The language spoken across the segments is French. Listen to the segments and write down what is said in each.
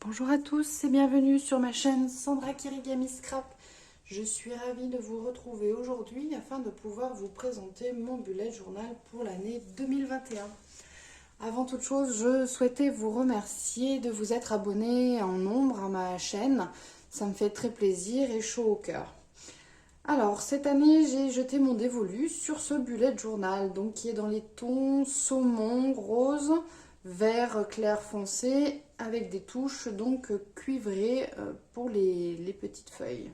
Bonjour à tous et bienvenue sur ma chaîne Sandra Kirigami Scrap. Je suis ravie de vous retrouver aujourd'hui afin de pouvoir vous présenter mon bullet journal pour l'année 2021. Avant toute chose, je souhaitais vous remercier de vous être abonné en nombre à ma chaîne. Ça me fait très plaisir et chaud au cœur. Alors, cette année, j'ai jeté mon dévolu sur ce bullet journal, donc qui est dans les tons saumon, rose, vert clair foncé, avec des touches donc cuivrées pour les petites feuilles.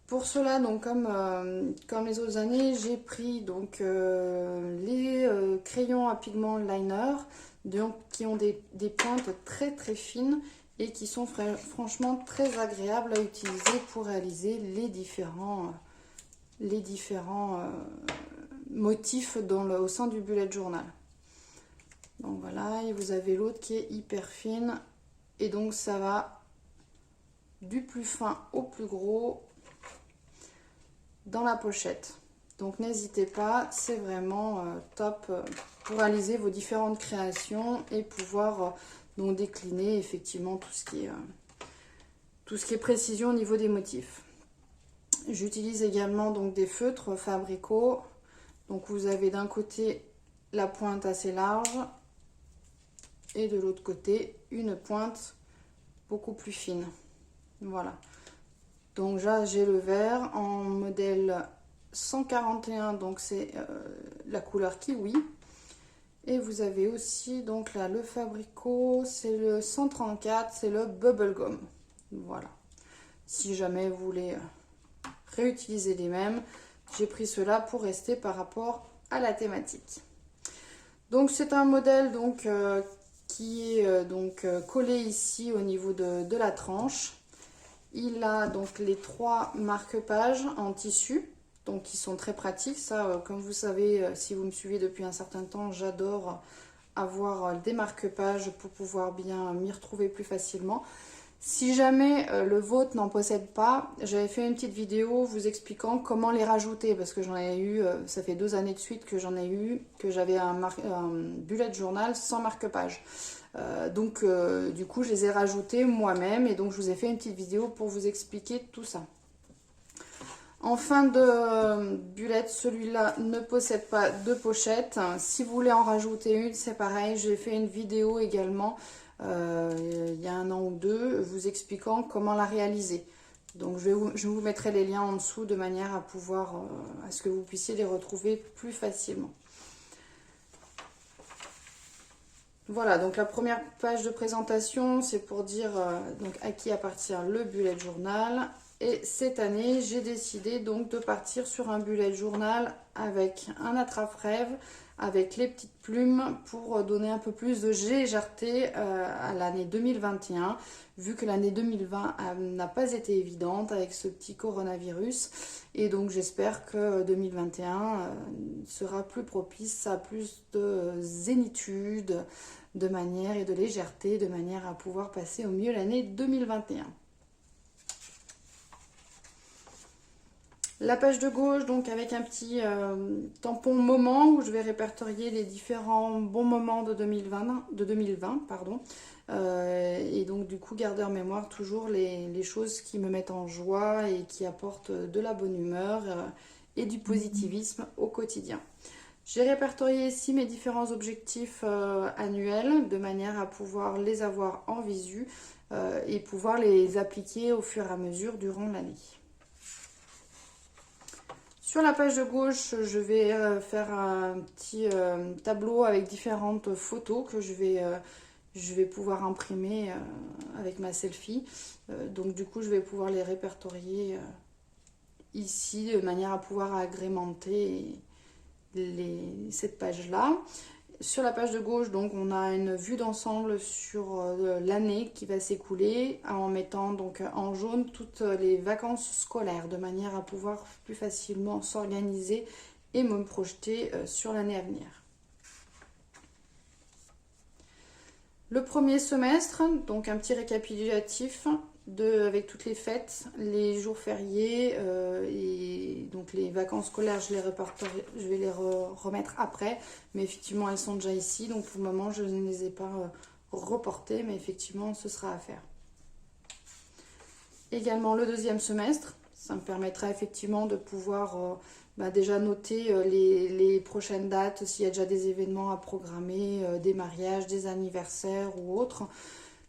Pour cela, donc comme les autres années, j'ai pris donc les crayons à pigment liner, donc qui ont des pointes très très fines et qui sont franchement très agréables à utiliser pour réaliser les différents motifs au sein du bullet journal. Donc voilà, et vous avez l'autre qui est hyper fine et donc ça va du plus fin au plus gros dans la pochette. Donc n'hésitez pas, c'est vraiment top pour réaliser vos différentes créations et pouvoir donc décliner effectivement tout ce qui est précision au niveau des motifs. J'utilise également donc des feutres Fabrico. Donc vous avez d'un côté la pointe assez large et de l'autre côté une pointe beaucoup plus fine. Voilà. Donc là j'ai le vert en modèle 141, donc c'est la couleur kiwi. Et vous avez aussi donc là le Fabrico, c'est le 134, c'est le bubblegum. Voilà. Si jamais vous voulez réutiliser les mêmes, j'ai pris cela pour rester par rapport à la thématique. Donc c'est un modèle donc qui est collé ici au niveau de la tranche. Il a donc les 3 marque-pages en tissu, donc qui sont très pratiques. Ça, comme vous savez, si vous me suivez depuis un certain temps, j'adore avoir des marque-pages pour pouvoir bien m'y retrouver plus facilement. Si jamais le vôtre n'en possède pas, j'avais fait une petite vidéo vous expliquant comment les rajouter, parce que j'en ai eu, ça fait 2 années de suite que j'en ai eu, que j'avais un bullet journal sans marque-page. Du coup, je les ai rajoutés moi-même et donc je vous ai fait une petite vidéo pour vous expliquer tout ça. En fin de bullet, celui-là ne possède pas de pochette. Si vous voulez en rajouter une, c'est pareil. J'ai fait une vidéo également il y a 1 an ou 2 vous expliquant comment la réaliser. Donc je vous mettrai les liens en dessous de manière à pouvoir à ce que vous puissiez les retrouver plus facilement. Voilà, donc la première page de présentation, c'est pour dire donc à qui appartient le bullet journal. Et cette année, j'ai décidé donc de partir sur un bullet journal avec un attrape-rêve, avec les petites plumes pour donner un peu plus de légèreté à l'année 2021, vu que l'année 2020 n'a pas été évidente avec ce petit coronavirus. Et donc j'espère que 2021 sera plus propice à plus de zénitude, de manière et de légèreté, de manière à pouvoir passer au mieux l'année 2021. La page de gauche, donc avec un petit tampon moment où je vais répertorier les différents bons moments de 2020 pardon. Et donc du coup garder en mémoire toujours les choses qui me mettent en joie et qui apportent de la bonne humeur et du positivisme au quotidien. J'ai répertorié ici mes différents objectifs annuels de manière à pouvoir les avoir en visu et pouvoir les appliquer au fur et à mesure durant l'année. Sur la page de gauche, je vais faire un petit tableau avec différentes photos que je vais pouvoir imprimer avec ma selfie. Donc du coup, je vais pouvoir les répertorier ici de manière à pouvoir agrémenter cette page-là. Sur la page de gauche, donc, on a une vue d'ensemble sur l'année qui va s'écouler en mettant donc en jaune toutes les vacances scolaires de manière à pouvoir plus facilement s'organiser et me projeter sur l'année à venir. Le premier semestre, donc un petit récapitulatif avec toutes les fêtes, les jours fériés et donc les vacances scolaires, je vais les remettre après, mais effectivement elles sont déjà ici, donc pour le moment je ne les ai pas reporter, mais effectivement ce sera à faire. Également le deuxième semestre, ça me permettra effectivement de pouvoir déjà noter les prochaines dates, s'il y a déjà des événements à programmer, des mariages, des anniversaires ou autres,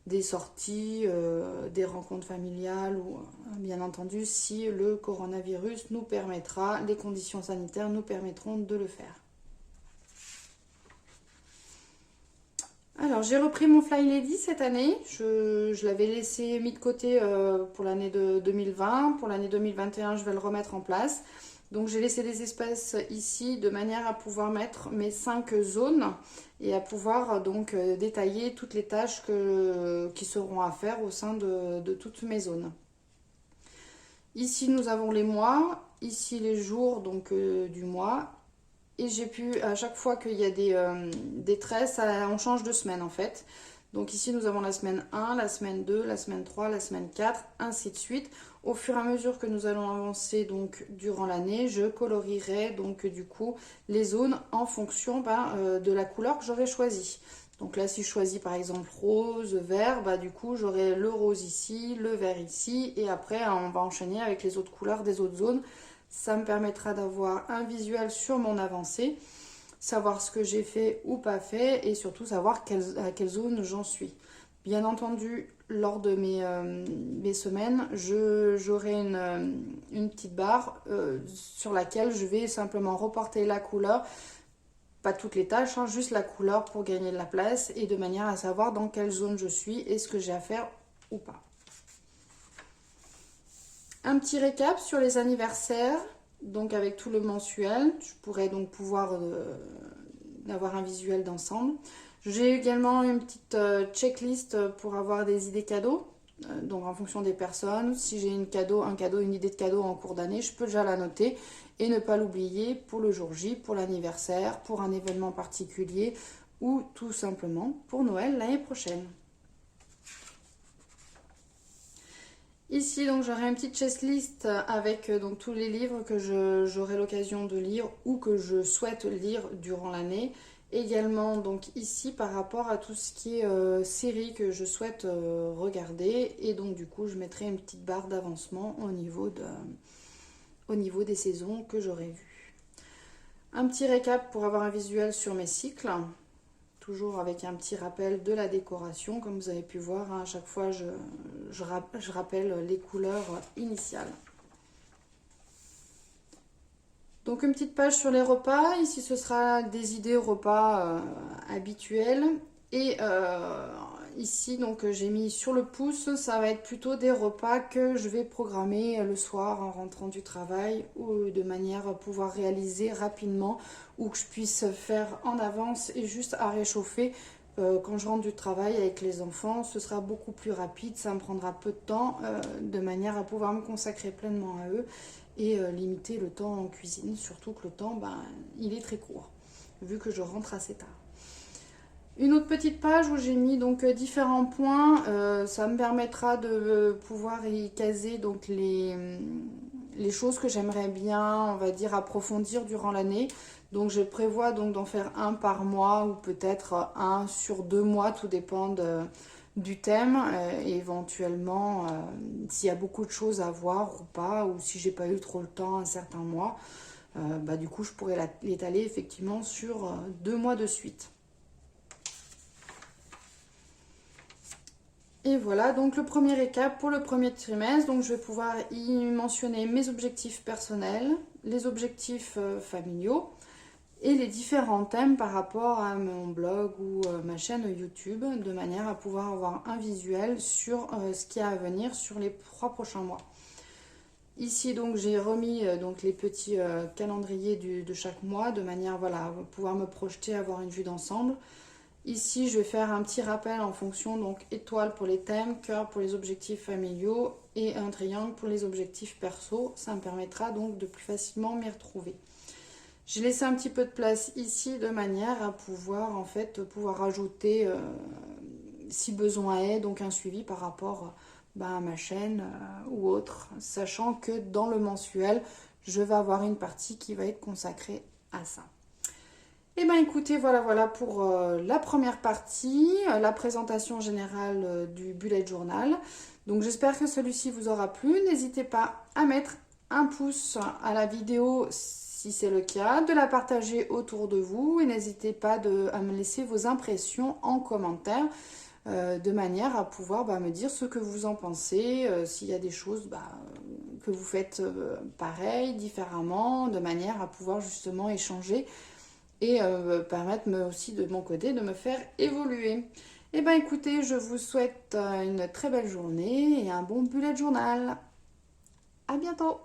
des sorties, des rencontres familiales ou bien entendu si le coronavirus nous permettra, les conditions sanitaires nous permettront de le faire. Alors j'ai repris mon Fly Lady cette année, je l'avais laissé mis de côté pour l'année de 2020, pour l'année 2021 je vais le remettre en place. Donc j'ai laissé des espaces ici de manière à pouvoir mettre mes 5 zones et à pouvoir donc détailler toutes les tâches qui seront à faire au sein de toutes mes zones. Ici nous avons les mois, ici les jours donc du mois. Et j'ai pu, à chaque fois qu'il y a des traits, on change de semaine en fait. Donc ici nous avons la semaine 1, la semaine 2, la semaine 3, la semaine 4, ainsi de suite. Au fur et à mesure que nous allons avancer donc durant l'année, je colorierai donc du coup les zones en fonction de la couleur que j'aurai choisie. Donc là si je choisis par exemple rose, vert, du coup j'aurai le rose ici, le vert ici et après on va enchaîner avec les autres couleurs des autres zones. Ça me permettra d'avoir un visuel sur mon avancée, savoir ce que j'ai fait ou pas fait et surtout savoir à quelle zone j'en suis. Bien entendu, lors de mes semaines, j'aurai une petite barre sur laquelle je vais simplement reporter la couleur, pas toutes les tâches, juste la couleur pour gagner de la place et de manière à savoir dans quelle zone je suis et ce que j'ai à faire ou pas. Un petit récap sur les anniversaires, donc avec tout le mensuel, je pourrais donc pouvoir avoir un visuel d'ensemble. J'ai également une petite checklist pour avoir des idées cadeaux, donc en fonction des personnes. Si j'ai un cadeau, une idée de cadeau en cours d'année, je peux déjà la noter et ne pas l'oublier pour le jour J, pour l'anniversaire, pour un événement particulier ou tout simplement pour Noël l'année prochaine. Ici, donc, j'aurai une petite checklist avec donc, tous les livres que j'aurai l'occasion de lire ou que je souhaite lire durant l'année. Également, donc ici, par rapport à tout ce qui est série que je souhaite regarder. Et donc, du coup, je mettrai une petite barre d'avancement au niveau des saisons que j'aurai vues. Un petit récap pour avoir un visuel sur mes cycles. Toujours avec un petit rappel de la décoration. Comme vous avez pu voir, à chaque fois je rappelle les couleurs initiales. Donc une petite page sur les repas. Ici ce sera des idées repas habituelles. Et ici donc j'ai mis sur le pouce, ça va être plutôt des repas que je vais programmer le soir en rentrant du travail ou de manière à pouvoir réaliser rapidement ou que je puisse faire en avance et juste à réchauffer quand je rentre du travail avec les enfants. Ce sera beaucoup plus rapide, ça me prendra peu de temps de manière à pouvoir me consacrer pleinement à eux et limiter le temps en cuisine, surtout que le temps il est très court vu que je rentre assez tard. Une autre petite page où j'ai mis donc différents points, ça me permettra de pouvoir y caser donc les choses que j'aimerais bien, on va dire, approfondir durant l'année. Donc je prévois donc d'en faire un par mois ou peut-être un sur 2 mois, tout dépend du thème et éventuellement s'il y a beaucoup de choses à voir ou pas, ou si j'ai pas eu trop le temps un certain mois, du coup je pourrais l'étaler effectivement sur 2 mois de suite. Et voilà, donc le premier récap pour le premier trimestre. Donc je vais pouvoir y mentionner mes objectifs personnels, les objectifs familiaux et les différents thèmes par rapport à mon blog ou ma chaîne YouTube, de manière à pouvoir avoir un visuel sur ce qu'il y a à venir sur les 3 prochains mois. Ici donc j'ai remis donc les petits calendriers de chaque mois, de manière à pouvoir me projeter, avoir une vue d'ensemble. Ici, je vais faire un petit rappel en fonction, donc étoile pour les thèmes, cœur pour les objectifs familiaux et un triangle pour les objectifs perso. Ça me permettra donc de plus facilement m'y retrouver. J'ai laissé un petit peu de place ici de manière à pouvoir rajouter, si besoin est, donc un suivi par rapport à ma chaîne ou autre, sachant que dans le mensuel, je vais avoir une partie qui va être consacrée à ça. Et bien écoutez, voilà pour la première partie, la présentation générale du bullet journal. Donc j'espère que celui-ci vous aura plu. N'hésitez pas à mettre un pouce à la vidéo si c'est le cas, de la partager autour de vous et n'hésitez pas à me laisser vos impressions en commentaire de manière à pouvoir me dire ce que vous en pensez, s'il y a des choses que vous faites pareil, différemment, de manière à pouvoir justement échanger et permettre aussi de mon côté de me faire évoluer. Et bien écoutez, je vous souhaite une très belle journée et un bon bullet journal. À bientôt!